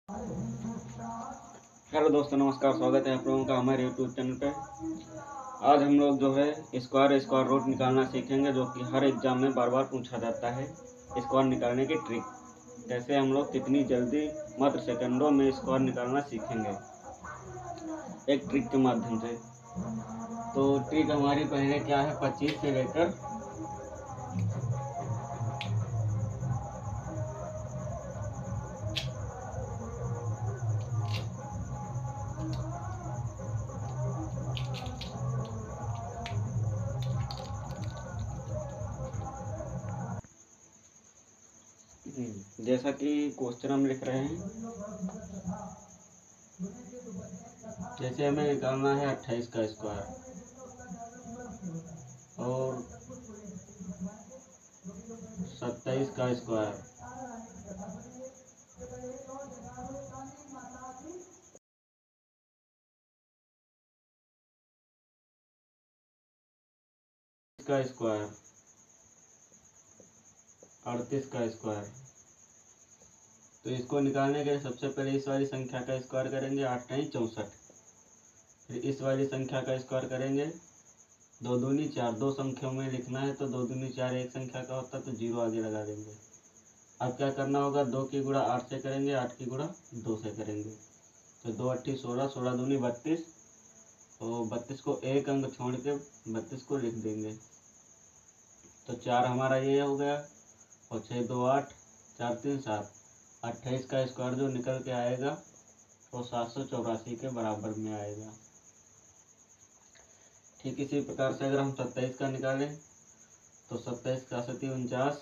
Hello दोस्तों, नमस्कार। स्वागत है आप लोगों का हमारे यूट्यूब चैनल पे। आज हम लोग जो है स्क्वायर रूट निकालना सीखेंगे, जो कि हर एग्जाम में बार बार पूछा जाता है। स्क्वायर निकालने की ट्रिक कैसे हम लोग कितनी जल्दी मात्र सेकंडों में स्क्वायर निकालना सीखेंगे एक ट्रिक के माध्यम से। तो ट्रिक हमारी पहले क्या है, 25 से लेकर जैसा कि क्वेश्चन हम लिख रहे हैं, जैसे हमें निकालना है 28 का स्क्वायर और 27 का स्क्वायर। का स्क्वायर 38 का स्क्वायर। तो इसको निकालने के लिए सबसे पहले इस वाली संख्या का स्क्वायर करेंगे, 8 टाइम 64। फिर इस वाली संख्या का स्क्वायर करेंगे, 2 दूनी 4। दो संख्याओं में लिखना है तो 2 दूनी 4 एक संख्या का होता है, तो 0 आगे लगा देंगे। अब क्या करना होगा, 2 की गुणा 8 से करेंगे, 8 की गुणा 2 से करेंगे। तो 2 8 16, 16 दूनी 32, और 32 को एक अंक छोड़ के 32 को लिख देंगे। तो 4 हमारा ये हो गया, और 6 2 8, 4 3 7। 28 का स्क्वायर जो निकल के आएगा वो 784 के बराबर में आएगा। ठीक इसी प्रकार से अगर हम 27 का निकालें तो 27 का 49,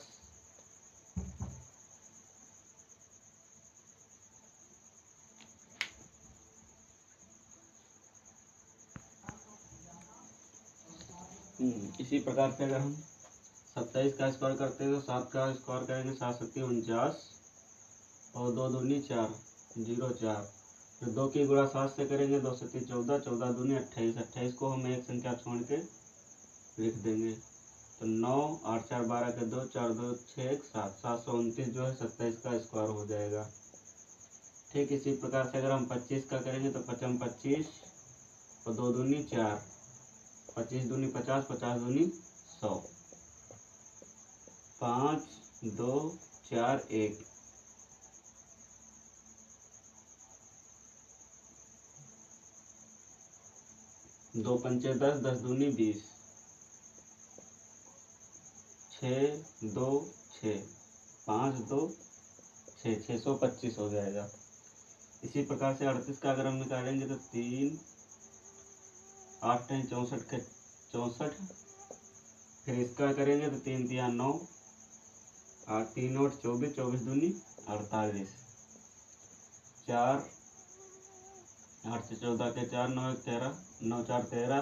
इसी प्रकार से अगर हम 27 का स्क्वायर करते हैं तो 7 का स्क्वायर करेंगे, 7 7 49, और 2 दूनी 4, 0 4। फिर 2 की गुणा 7 से करेंगे, 2 7 14, 14 दूनी 28। 28 को हम एक संख्या छोड़ के लिख देंगे। तो 9 8 4 12 के 2, 4 2 6 1 7, 729 जो है 27 का स्क्वायर हो जाएगा। ठीक इसी प्रकार से अगर हम 25 का करेंगे तो 55 25, और 2 दूनी 4, 25 दूनी 50, 50 दूनी 100, 5 2 4 1। 2 पंचे 10, 10 दूनी 20, 6 2 6, 5 2 6, 625 हो जाएगा। इसी प्रकार से 38 का अगर हम निकालेंगे तो 3 8 टाइम 64 के 64। फिर इसका करेंगे तो 3 3 9, 8 3 8 24, 24 दूनी 48, 4 8 से 14 के 4, 9 1 13, 9 4 13,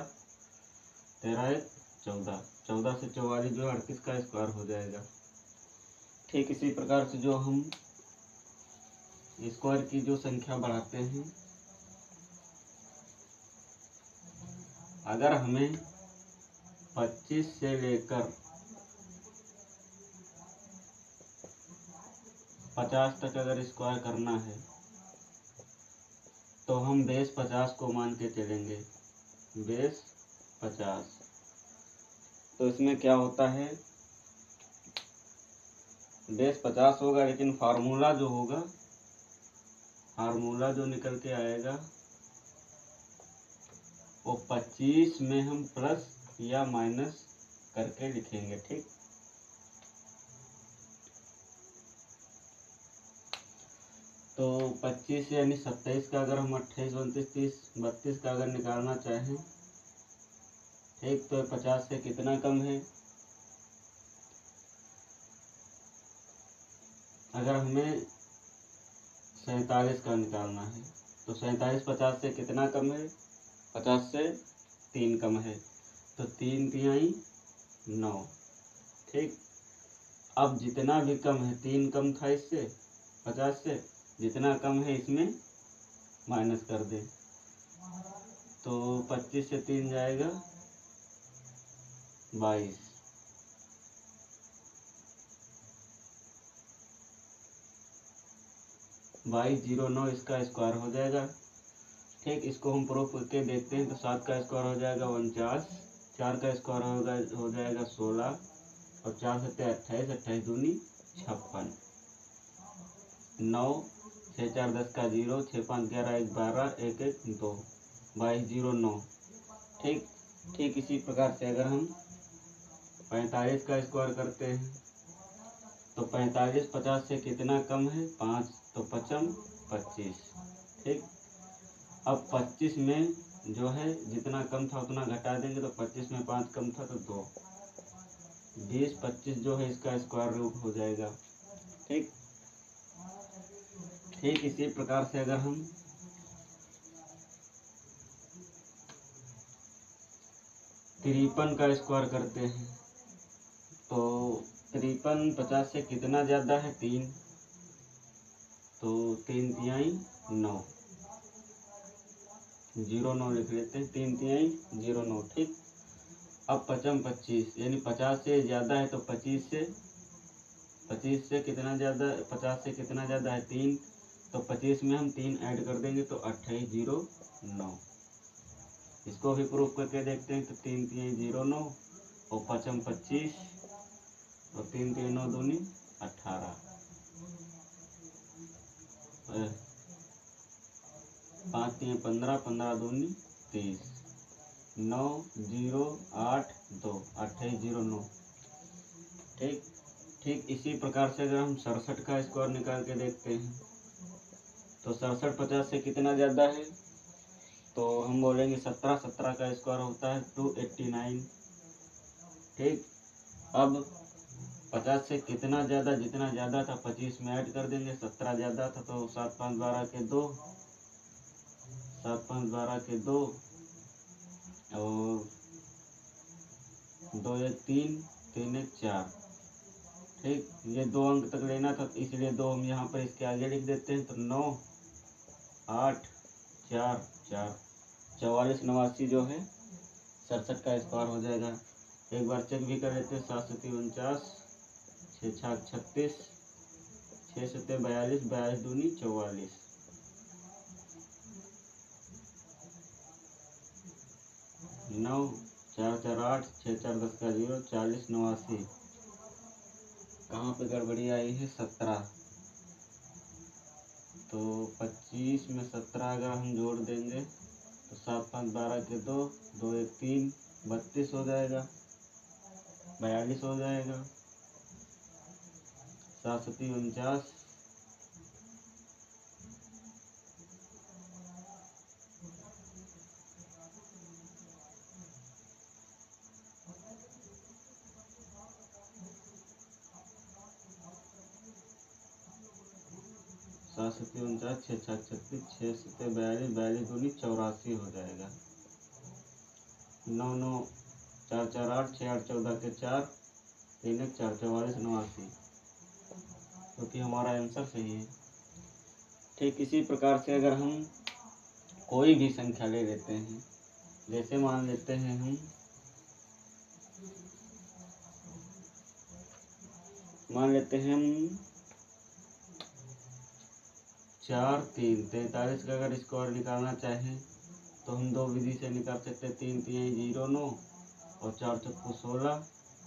13 1 14, 14 से 44 जो 38 का स्क्वायर हो जाएगा। ठीक इसी प्रकार से जो हम स्क्वायर की जो संख्या बढ़ाते हैं, अगर हमें 25 से लेकर 50 तक अगर स्क्वायर करना है तो हम बेस 50 को मान के चलेंगे। बेस 50। तो इसमें क्या होता है, बेस 50 होगा, लेकिन फार्मूला जो होगा, फार्मूला जो निकल के आएगा वो 25 में हम प्लस या माइनस करके लिखेंगे। ठीक, तो 25 यानी 27 का अगर हम 28 29 30 32 का अगर निकालना चाहें, ठीक, तो 50 से कितना कम है। अगर हमें 47 का निकालना है तो 47 50 से कितना कम है, 50 से 3 कम है, तो 3 तिहाई 9। ठीक, अब जितना भी कम है, 3 कम था इससे 50 से, जितना कम है इसमें माइनस कर दें। तो 25 से 3 जाएगा 22, 2209 इसका स्क्वायर हो जाएगा। ठीक, इसको हम प्रूफ करके देखते हैं। तो 7 का स्क्वायर हो जाएगा 49, 4 का स्क्वायर हो जाएगा 16 और 4 सत्ते 28, 28 दूनी 56, 9, 6 4 10 का 0, 6 5 11 1 12, 1 1 2, 2209। ठीक ठीक इसी प्रकार से अगर हम 45 का स्क्वायर करते हैं तो 45 50 से कितना कम है? 5, तो 55 25। ठीक, अब 25 में जो है जितना कम था उतना घटा देंगे, तो 25 में 5 कम था तो 2, 20 25 जो है इसका स्क्वायर रूट हो जाएगा। ठीक ठीक इसी प्रकार से अगर हम 53 का स्क्वायर करते हैं तो 53 50 से कितना ज़्यादा है? 3, तो 3 तिहाई 9, 09 लिख लेते हैं, 3 तिहाई 09। ठीक, अब 55 25 यानी 50 से ज़्यादा है तो 25 से कितना ज़्यादा? 50 से कितना ज़्यादा है? 3, तो 25 में हम 3 ऐड कर देंगे तो 2809। इसको भी प्रूफ करके देखते हैं। तो 3 3 09 और 55 25 और 3 3 9 दूनी 18, 5 3 15, 15 दूनी 30, 9 0 8 2, 2809। ठीक ठीक इसी प्रकार से अगर हम 67 का स्क्वायर निकाल के देखते हैं तो 67 50 से कितना ज़्यादा है? तो हम बोलेंगे 17, 17 का स्क्वायर होता है 289। ठीक, अब 50 से कितना ज़्यादा? जितना ज़्यादा था 25 में ऐड कर देंगे, 17 ज़्यादा था तो 7 5 12 के 2, 7 5 12 के 2 और 2 1 3, 3 1 4। ठीक, ये 2 अंक तक लेना था तो इसलिए 2 हम यहाँ पर इसके आगे लिख देते हैं। तो 9 8 4 4, 44 89 जो है 67 का स्क्वायर हो जाएगा। एक बार चेक भी कर लेते हैं। 7 7 49, 6 6 36, 6 7 42, 42 दूनी 44, 9 4 4 8, 6 4 10 का 0, 40 89। कहाँ पे गड़बड़ी आई है? 17, तो 25 में 17 अगर हम जोड़ देंगे तो 7 5 12 के 2, 2 1 3, 32 हो जाएगा, 42 हो जाएगा, 7 7 49, 7 7 49, 6 6 36, 6 7 42, 42 दूनी 84 हो जाएगा, 9 9 4 4 8, 6 8 14 के 4, 3 1 4, 44 89, क्योंकि हमारा आंसर सही है। ठीक इसी प्रकार से अगर हम कोई भी संख्या ले लेते हैं, जैसे मान लेते हैं हम 4 3 43 का अगर स्क्वायर निकालना चाहें तो हम 2 विधि से निकाल सकते हैं। 3 3 09 और 4 चौको 16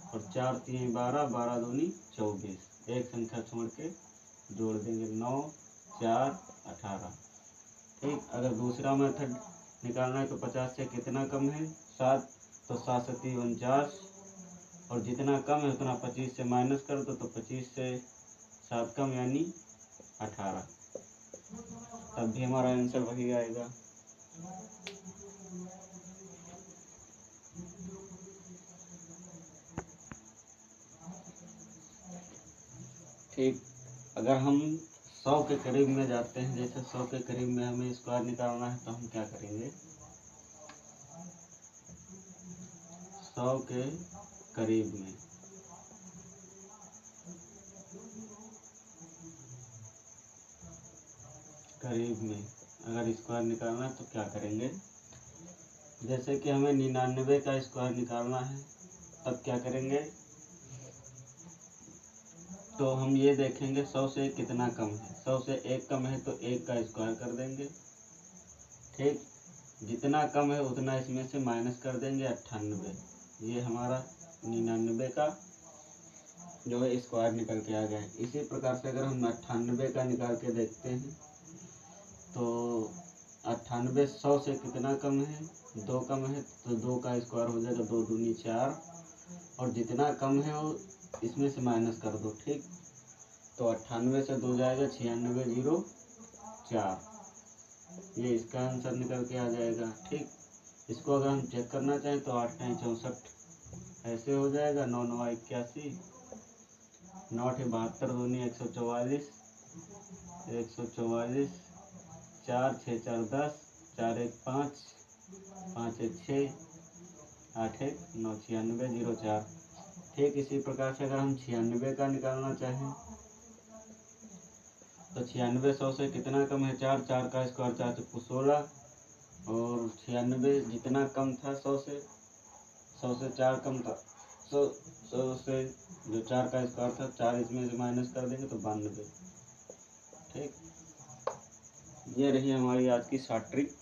और 4 3 12, 12 दूनी 24, एक संख्या छोड़ के जोड़ देंगे 9 4 18। ठीक, अगर दूसरा मेथड निकालना है तो 50 से कितना कम है? 7, तो 7 7 49 और जितना कम है उतना 25 से माइनस कर दो, तो 25 से 7 कम यानी 18, तब भी हमारा आंसर वही आएगा। ठीक, अगर हम 100 के करीब में जाते हैं, जैसे 100 के करीब में हमें स्क्वायर निकालना है तो हम क्या करेंगे? 100 के करीब में अगर स्क्वायर निकालना है तो क्या करेंगे? जैसे कि हमें 99 का स्क्वायर निकालना है, तब क्या करेंगे? तो हम ये देखेंगे 100 से 1 कितना कम है। 100 से 1 कम है तो 1 का स्क्वायर कर देंगे, ठीक। जितना कम है उतना इसमें से माइनस कर देंगे 98। ये हमारा 99 का जो है स्क्वायर निकल के आ गया है। इसी प्रकार से अगर हम 98 का निकाल के देखते हैं तो 98 100 से कितना कम है, 2 कम है, तो 2 का स्क्वायर हो जाएगा 2 दूनी 4, और जितना कम है वो इसमें से माइनस कर दो, ठीक। तो 98 से 2 जाएगा 9604, ये इसका आंसर निकल के आ जाएगा, ठीक। इसको अगर हम चेक करना चाहें तो 8 9 64 ऐसे हो जाएगा। 9 9 81, 9 8 72 दूनी 144, 144, 4 6 4 10, 4 1 5, 5 1 6, 8 1 9, 9604, ठीक। इसी प्रकार से अगर हम 96 का निकालना चाहें तो 96 100 से कितना कम है, 4, 4 का स्क्वायर 4 चौको 16, और 96 जितना कम था 100 से 4 कम था, 100 से जो 4 का स्क्वायर था 4 इसमें से माइनस कर देंगे तो 92, ठीक। ये रही हमारी आज की शॉर्ट ट्रिक।